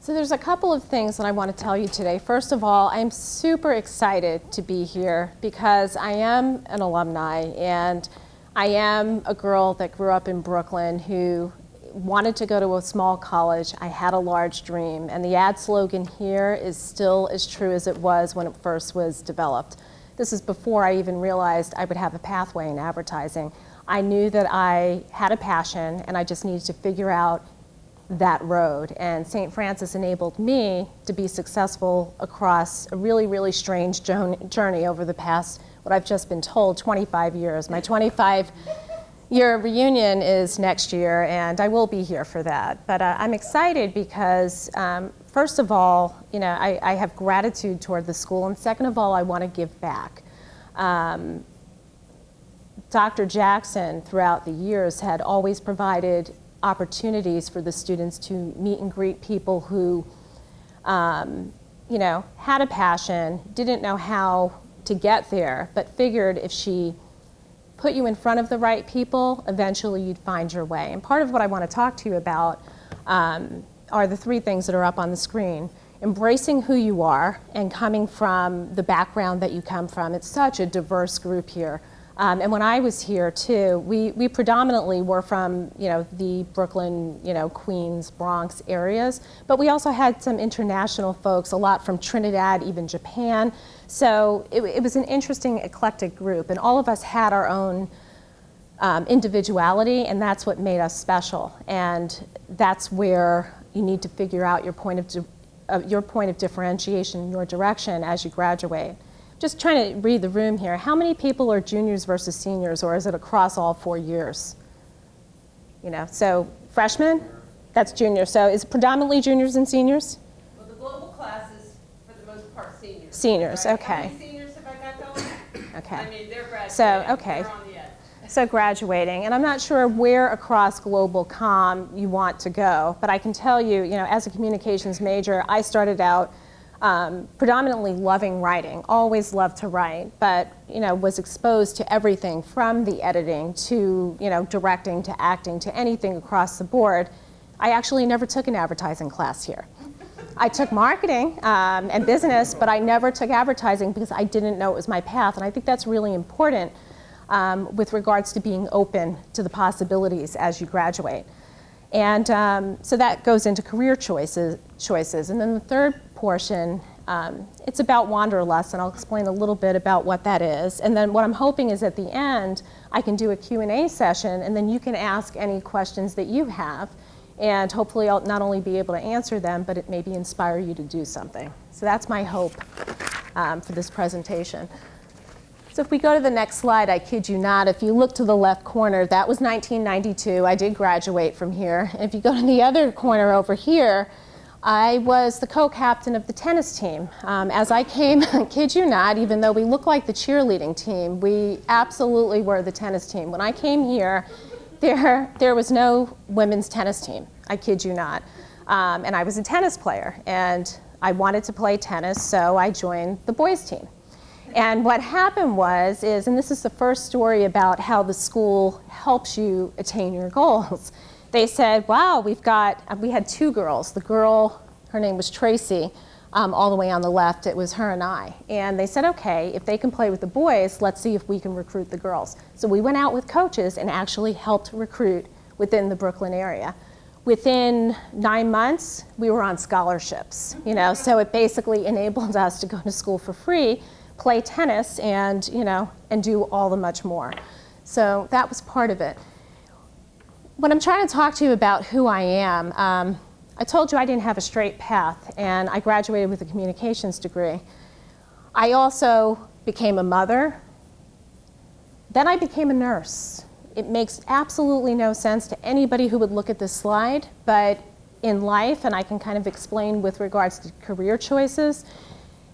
So there's a couple of things that I want to tell you today. First of all, I'm super excited to be here because I am an alumni and I am a girl that grew up in Brooklyn who wanted to go to a small college. I had a large dream, and the ad slogan here is still as true as it was when it first was developed. This is before I even realized I would have a pathway in advertising. I knew that I had a passion and I just needed to figure out that road, and St. Francis enabled me to be successful across a really, really strange journey over the past, what I've just been told, 25 years. My 25-year reunion is next year, and I will be here for that. But I'm excited because, first of all, you know, I have gratitude toward the school, and second of all, I want to give back. Dr. Jackson, throughout the years, had always provided opportunities for the students to meet and greet people who, you know, had a passion, didn't know how to get there, but figured if she put you in front of the right people, eventually you'd find your way. And part of what I want to talk to you about are the three things that are up on the screen. Embracing who you are and coming from the background that you come from. It's such a diverse group here. And when I was here too, we predominantly were from, you know, the Brooklyn, you know, Queens, Bronx areas, but we also had some international folks, a lot from Trinidad, even Japan. So it was an interesting, eclectic group, and all of us had our own individuality, and that's what made us special. And that's where you need to figure out your point of differentiation, your direction as you graduate. Just trying to read the room here. How many people are juniors versus seniors, or is it across all 4 years? You know, so freshmen, that's junior. So is it predominantly juniors and seniors? Well, the global class is, for the most part, seniors. Seniors, right? okay. How many seniors have I got going? Okay. I mean, they're graduating. So, okay. They're on the edge. So graduating, and I'm not sure where across global comm you want to go, but I can tell you, you know, as a communications major, I started out predominantly loving writing, always loved to write, but, you know, was exposed to everything from the editing to, you know, directing to acting to anything across the board. I actually never took an advertising class here. I took marketing and business, but I never took advertising because I didn't know it was my path, and I think that's really important with regards to being open to the possibilities as you graduate. And so that goes into career choices. And then the third portion, it's about Wanderlust, and I'll explain a little bit about what that is. And then what I'm hoping is at the end, I can do a Q&A session, and then you can ask any questions that you have. And hopefully I'll not only be able to answer them, but it maybe inspire you to do something. So that's my hope for this presentation. So if we go to the next slide, I kid you not, if you look to the left corner, that was 1992. I did graduate from here. And if you go to the other corner over here, I was the co-captain of the tennis team. As I came, I kid you not, even though we look like the cheerleading team, we absolutely were the tennis team. When I came here, there was no women's tennis team, I kid you not. And I was a tennis player, and I wanted to play tennis, so I joined the boys team. And what happened was, and this is the first story about how the school helps you attain your goals. They said, wow, we had two girls. The girl, her name was Tracy, all the way on the left, it was her and I. And they said, okay, if they can play with the boys, let's see if we can recruit the girls. So we went out with coaches and actually helped recruit within the Brooklyn area. Within 9 months, we were on scholarships, you know, so it basically enabled us to go to school for free, play tennis, and, you know, and do all the much more. So that was part of it. When I'm trying to talk to you about who I am, I told you I didn't have a straight path, and I graduated with a communications degree. I also became a mother. Then I became a nurse. It makes absolutely no sense to anybody who would look at this slide, but in life, and I can kind of explain with regards to career choices,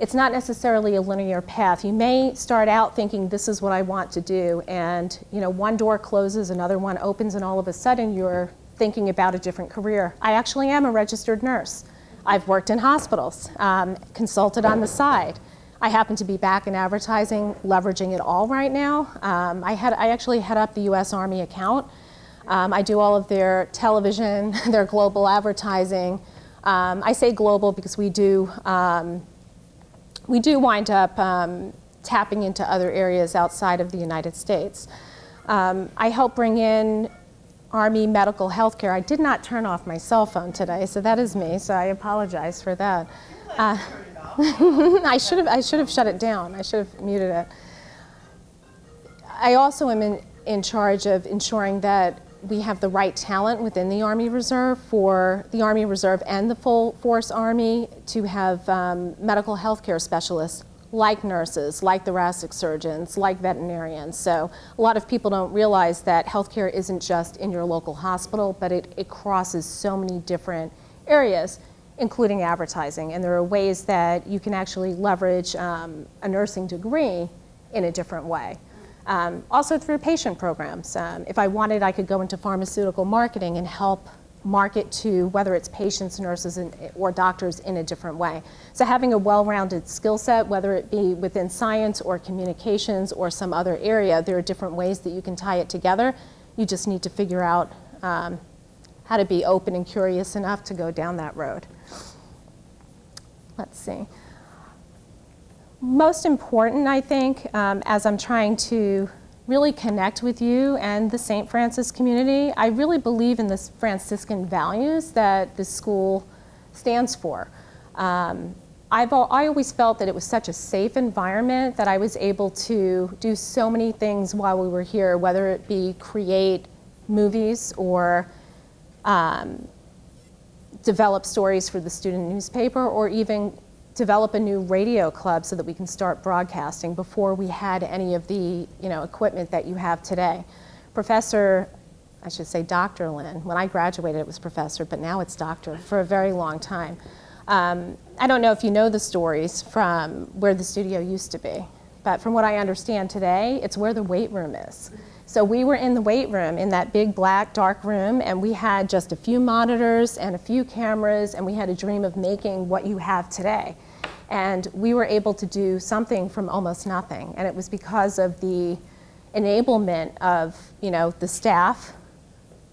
it's not necessarily a linear path. You may start out thinking this is what I want to do, and, you know, one door closes, another one opens, and all of a sudden you're thinking about a different career. I actually am a registered nurse. I've worked in hospitals, consulted on the side. I happen to be back in advertising, leveraging it all right now. I actually head up the US Army account. I do all of their television, their global advertising, I say global because we do wind up tapping into other areas outside of the United States. I help bring in Army medical health care. I did not turn off my cell phone today, so that is me, so I apologize for that. I should have shut it down. I should have muted it. I also am in charge of ensuring that we have the right talent within the Army Reserve for the Army Reserve and the full force Army to have medical health care specialists like nurses, like thoracic surgeons, like veterinarians. So a lot of people don't realize that healthcare isn't just in your local hospital, but it crosses so many different areas, including advertising. And there are ways that you can actually leverage a nursing degree in a different way. Also through patient programs. If I wanted, I could go into pharmaceutical marketing and help market to whether it's patients, nurses, or doctors in a different way. So having a well-rounded skill set, whether it be within science or communications or some other area, there are different ways that you can tie it together. You just need to figure out how to be open and curious enough to go down that road. Let's see. Most important, I think, as I'm trying to really connect with you and the St. Francis community, I really believe in the Franciscan values that the school stands for. I always felt that it was such a safe environment that I was able to do so many things while we were here, whether it be create movies or develop stories for the student newspaper, or even develop a new radio club so that we can start broadcasting before we had any of the equipment that you have today. Professor, I should say Dr. Lynn, when I graduated it was professor, but now it's doctor for a very long time. I don't know if you know the stories from where the studio used to be, but from what I understand today, it's where the weight room is. So we were in the weight room in that big black dark room, and we had just a few monitors and a few cameras, and we had a dream of making what you have today. And we were able to do something from almost nothing, and it was because of the enablement of the staff,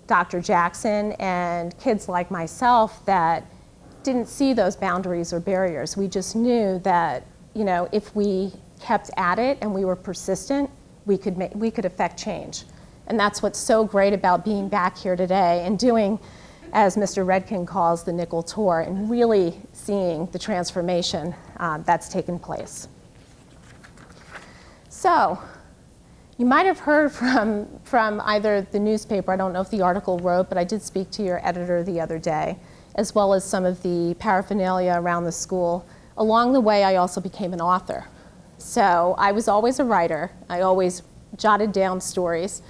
Dr. Jackson, and kids like myself that didn't see those boundaries or barriers. We just knew that if we kept at it and we were persistent, we could affect change. And that's what's so great about being back here today and doing, as Mr. Redkin calls, the nickel tour, and really seeing the transformation that's taken place. So, you might have heard from either the newspaper, I don't know if the article wrote, but I did speak to your editor the other day, as well as some of the paraphernalia around the school. Along the way, I also became an author. So I was always a writer. I always jotted down stories.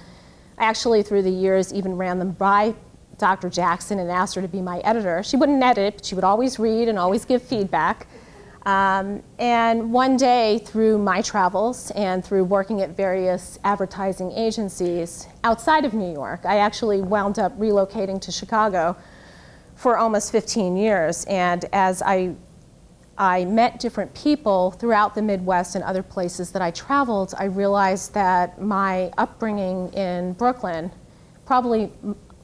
I actually, through the years, even ran them by Dr. Jackson and asked her to be my editor. She wouldn't edit, but she would always read and always give feedback. And one day, through my travels and through working at various advertising agencies outside of New York, I actually wound up relocating to Chicago for almost 15 years. And as I met different people throughout the Midwest and other places that I traveled, I realized that my upbringing in Brooklyn, probably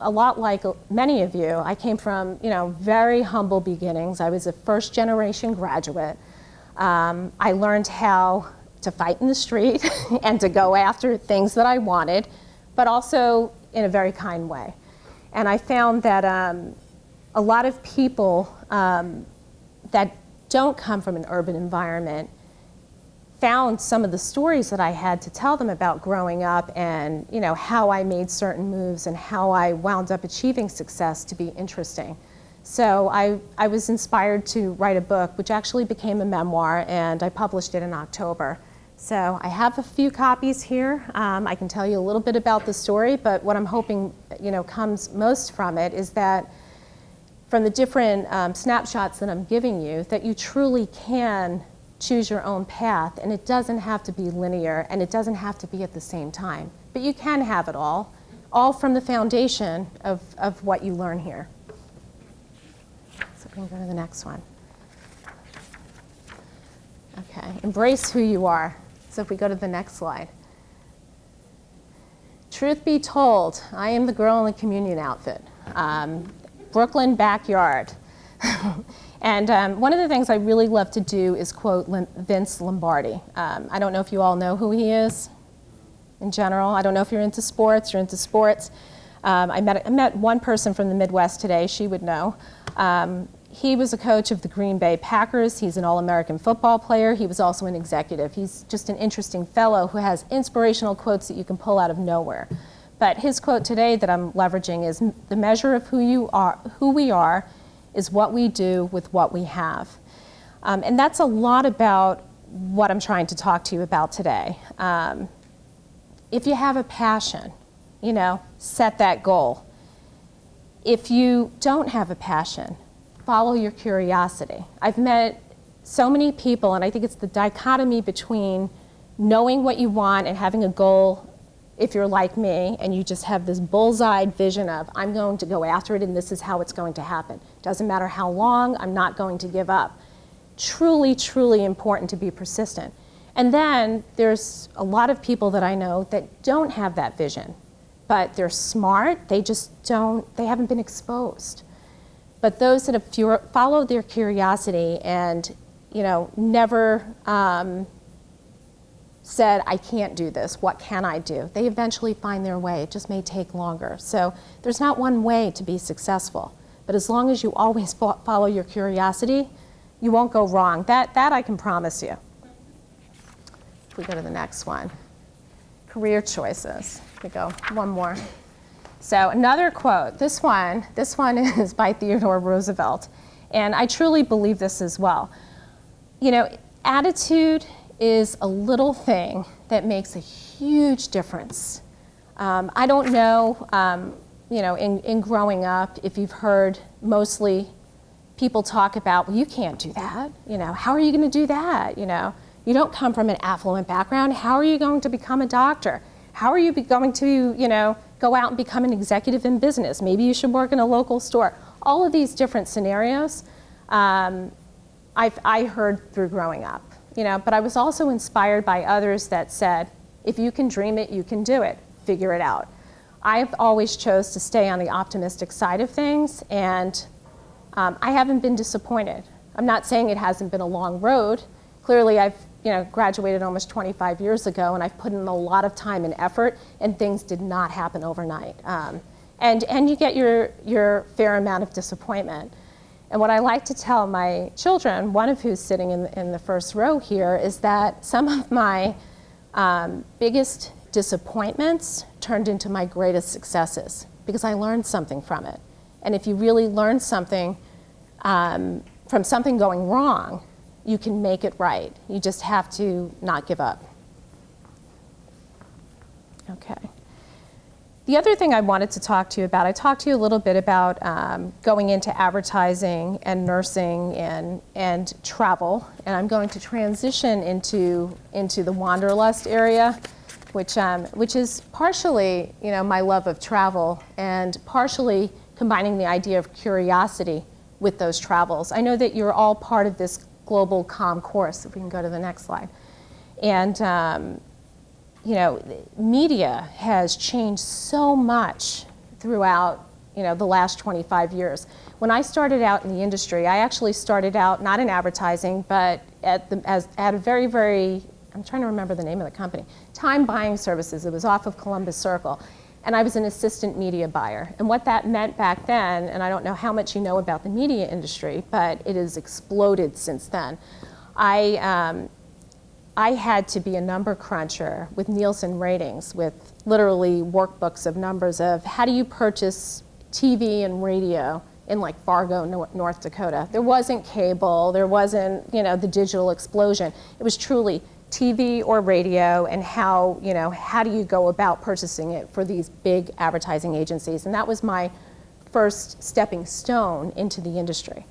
a lot like many of you, I came from very humble beginnings. I was a first-generation graduate. I learned how to fight in the street and to go after things that I wanted, but also in a very kind way. And I found that a lot of people that don't come from an urban environment found some of the stories that I had to tell them about growing up and how I made certain moves and how I wound up achieving success to be interesting. So I was inspired to write a book, which actually became a memoir, and I published it in October. So I have a few copies here. I can tell you a little bit about the story, but what I'm hoping comes most from it is that from the different snapshots that I'm giving you, that you truly can choose your own path, and it doesn't have to be linear, and it doesn't have to be at the same time. But you can have it all from the foundation of what you learn here. So we can go to the next one. Okay, embrace who you are. So if we go to the next slide. Truth be told, I am the girl in the communion outfit. Brooklyn backyard. And one of the things I really love to do is quote Vince Lombardi. I don't know if you all know who he is in general. I don't know if you're into sports. I met one person from the Midwest today. She would know. He was a coach of the Green Bay Packers. He's an All-American football player. He was also an executive. He's just an interesting fellow who has inspirational quotes that you can pull out of nowhere. But his quote today that I'm leveraging is, "The measure of who we are, is what we do with what we have." And that's a lot about what I'm trying to talk to you about today. If you have a passion, set that goal. If you don't have a passion, follow your curiosity. I've met so many people, and I think it's the dichotomy between knowing what you want and having a goal. If you're like me and you just have this bullseye vision of, I'm going to go after it and this is how it's going to happen. Doesn't matter how long, I'm not going to give up. Truly, truly important to be persistent. And then there's a lot of people that I know that don't have that vision, but they're smart, they haven't been exposed. But those that have followed their curiosity and, never said, I can't do this, what can I do? They eventually find their way. It just may take longer. So there's not one way to be successful. But as long as you always follow your curiosity, you won't go wrong. That I can promise you. If we go to the next one. Career choices. We go one more. So another quote. This one is by Theodore Roosevelt. And I truly believe this as well. Attitude is a little thing that makes a huge difference. I don't know, in growing up, if you've heard mostly people talk about, well, you can't do that. How are you going to do that? You don't come from an affluent background. How are you going to become a doctor? How are you going to, go out and become an executive in business? Maybe you should work in a local store. All of these different scenarios I heard through growing up. But I was also inspired by others that said, if you can dream it, you can do it. Figure it out. I've always chose to stay on the optimistic side of things, and I haven't been disappointed. I'm not saying it hasn't been a long road. Clearly, I've graduated almost 25 years ago, and I've put in a lot of time and effort, and things did not happen overnight. And you get your fair amount of disappointment. And what I like to tell my children, one of who's sitting in the first row here, is that some of my biggest disappointments turned into my greatest successes because I learned something from it. And if you really learn something from something going wrong, you can make it right. You just have to not give up. Okay. The other thing I wanted to talk to you about, I talked to you a little bit about going into advertising and nursing and travel, and I'm going to transition into the Wanderlust area, which is partially, my love of travel and partially combining the idea of curiosity with those travels. I know that you're all part of this global comm course, if we can go to the next slide. And media has changed so much throughout, the last 25 years. When I started out in the industry, I actually started out not in advertising, but at a very, very, I'm trying to remember the name of the company, Time Buying Services. It was off of Columbus Circle. And I was an assistant media buyer. And what that meant back then, and I don't know how much you know about the media industry, but it has exploded since then. I had to be a number cruncher with Nielsen ratings, with literally workbooks of numbers of how do you purchase TV and radio in like Fargo, North Dakota. There wasn't cable, there wasn't, the digital explosion. It was truly TV or radio, and how do you go about purchasing it for these big advertising agencies. And that was my first stepping stone into the industry.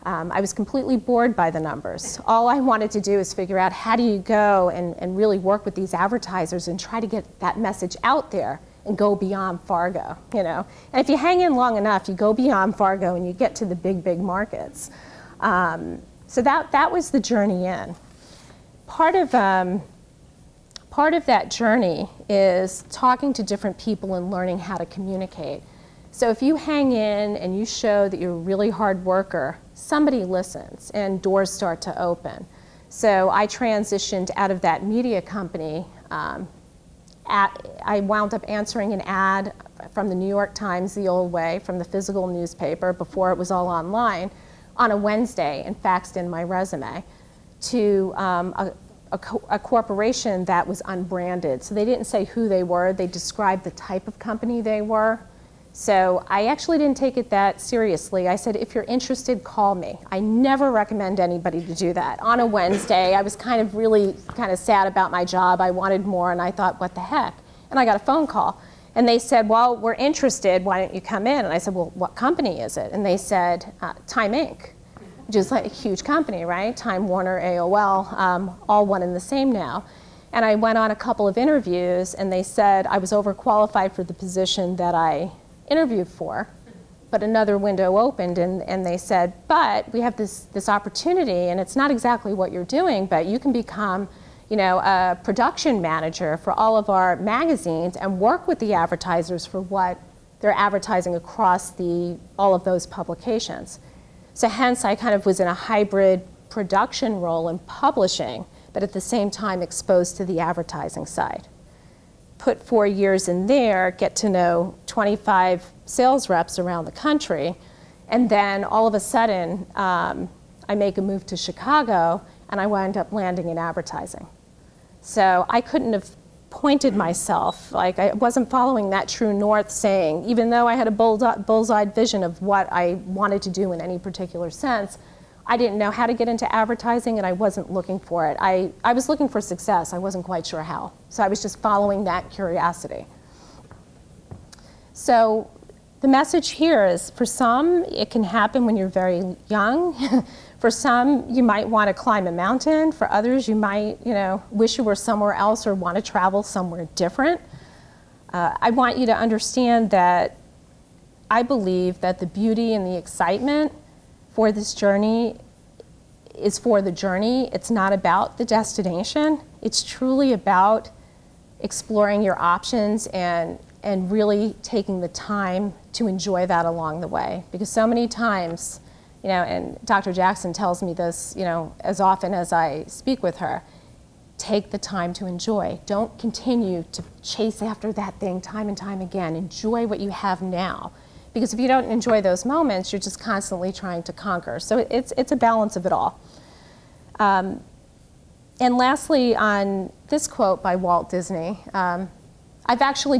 I was completely bored by the numbers. All I wanted to do is figure out how do you go and really work with these advertisers and try to get that message out there and go beyond Fargo, And if you hang in long enough, you go beyond Fargo and you get to the big markets. So that was the journey in. Part of that journey is talking to different people and learning how to communicate. So if you hang in and you show that you're a really hard worker, somebody listens and doors start to open. So I transitioned out of that media company. I wound up answering an ad from the New York Times the old way, from the physical newspaper before it was all online, on a Wednesday, and faxed in my resume to a corporation that was unbranded. So they didn't say who they were, they described the type of company they were. So I actually didn't take it that seriously. I said, if you're interested, call me. I never recommend anybody to do that. On a Wednesday, I was really sad about my job. I wanted more, and I thought, what the heck? And I got a phone call. And they said, well, we're interested. Why don't you come in? And I said, well, what company is it? And they said, Time Inc., which is like a huge company, right? Time Warner, AOL, all one and the same now. And I went on a couple of interviews, and they said I was overqualified for the position that I interviewed for, but another window opened, and they said, but we have this opportunity, and it's not exactly what you're doing, but you can become, a production manager for all of our magazines and work with the advertisers for what they're advertising across all of those publications. So hence, I kind of was in a hybrid production role in publishing, but at the same time exposed to the advertising side. Put 4 years in there, get to know 25 sales reps around the country, and then all of a sudden, I make a move to Chicago, and I wind up landing in advertising. So I couldn't have pointed myself, like I wasn't following that true north saying, even though I had a bullseye vision of what I wanted to do in any particular sense, I didn't know how to get into advertising, and I wasn't looking for it. I was looking for success. I wasn't quite sure how. So I was just following that curiosity. So the message here is, for some, it can happen when you're very young. For some, you might want to climb a mountain. For others, you might, wish you were somewhere else or want to travel somewhere different. I want you to understand that I believe that the beauty and the excitement for this journey is for the journey. It's not about the destination. It's truly about exploring your options and really taking the time to enjoy that along the way. Because so many times, and Dr. Jackson tells me this, as often as I speak with her, take the time to enjoy. Don't continue to chase after that thing time and time again. Enjoy what you have now. Because if you don't enjoy those moments, you're just constantly trying to conquer. So it's a balance of it all. And lastly, on this quote by Walt Disney,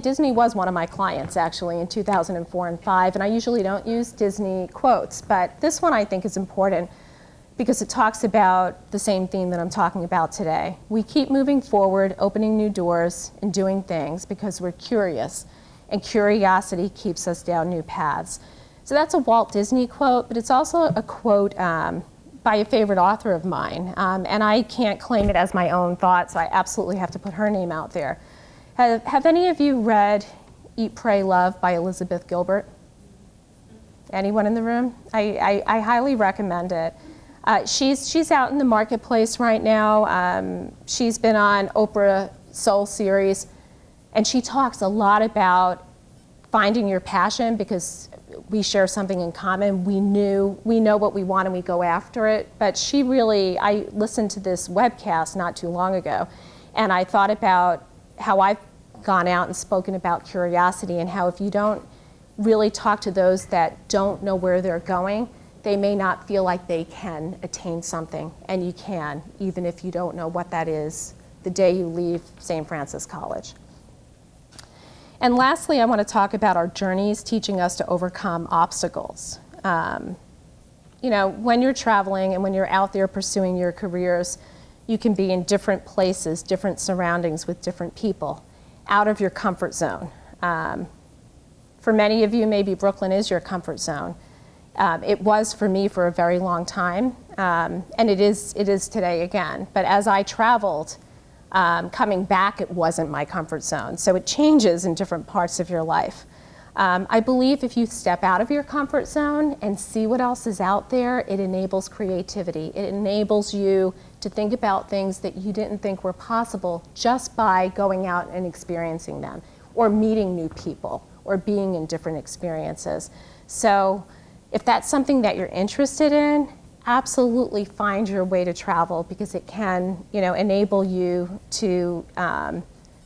Disney was one of my clients actually in 2004 and 5, and I usually don't use Disney quotes, but this one I think is important because it talks about the same theme that I'm talking about today. We keep moving forward, opening new doors, and doing things because we're curious. And curiosity keeps us down new paths. So that's a Walt Disney quote, but it's also a quote by a favorite author of mine. And I can't claim it as my own thought, so I absolutely have to put her name out there. Have any of you read Eat, Pray, Love by Elizabeth Gilbert? Anyone in the room? I highly recommend it. She's out in the marketplace right now. She's been on Oprah Soul Series. And she talks a lot about finding your passion because we share something in common. We know what we want and we go after it. But I listened to this webcast not too long ago, and I thought about how I've gone out and spoken about curiosity and how if you don't really talk to those that don't know where they're going, they may not feel like they can attain something, and you can, even if you don't know what that is the day you leave St. Francis College. And lastly, I want to talk about our journeys teaching us to overcome obstacles. When you're traveling and when you're out there pursuing your careers, you can be in different places, different surroundings with different people, out of your comfort zone. For many of you, maybe Brooklyn is your comfort zone. It was for me for a very long time, and it is today again. But as I traveled, coming back, it wasn't my comfort zone. So it changes in different parts of your life. I believe if you step out of your comfort zone and see what else is out there, it enables creativity. It enables you to think about things that you didn't think were possible just by going out and experiencing them, or meeting new people, or being in different experiences. So if that's something that you're interested in, absolutely find your way to travel, because it can, enable you to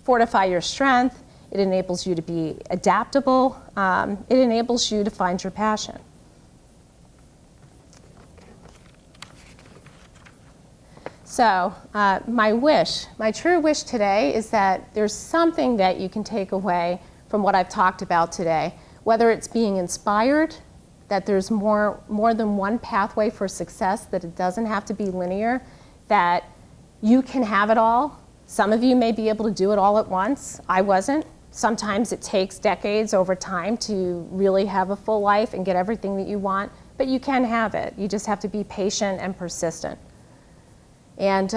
fortify your strength. It enables you to be adaptable. It enables you to find your passion. So my true wish today is that there's something that you can take away from what I've talked about today, whether it's being inspired, that there's more than one pathway for success, that it doesn't have to be linear, that you can have it all. Some of you may be able to do it all at once. I wasn't. Sometimes it takes decades over time to really have a full life and get everything that you want, but you can have it. You just have to be patient and persistent. And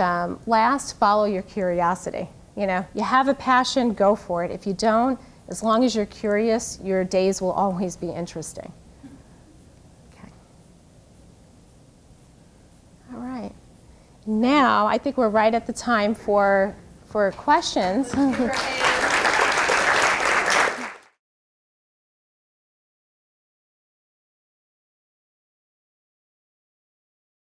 last, follow your curiosity. You have a passion, go for it. If you don't, as long as you're curious, your days will always be interesting. Okay. All right. Now, I think we're right at the time for questions.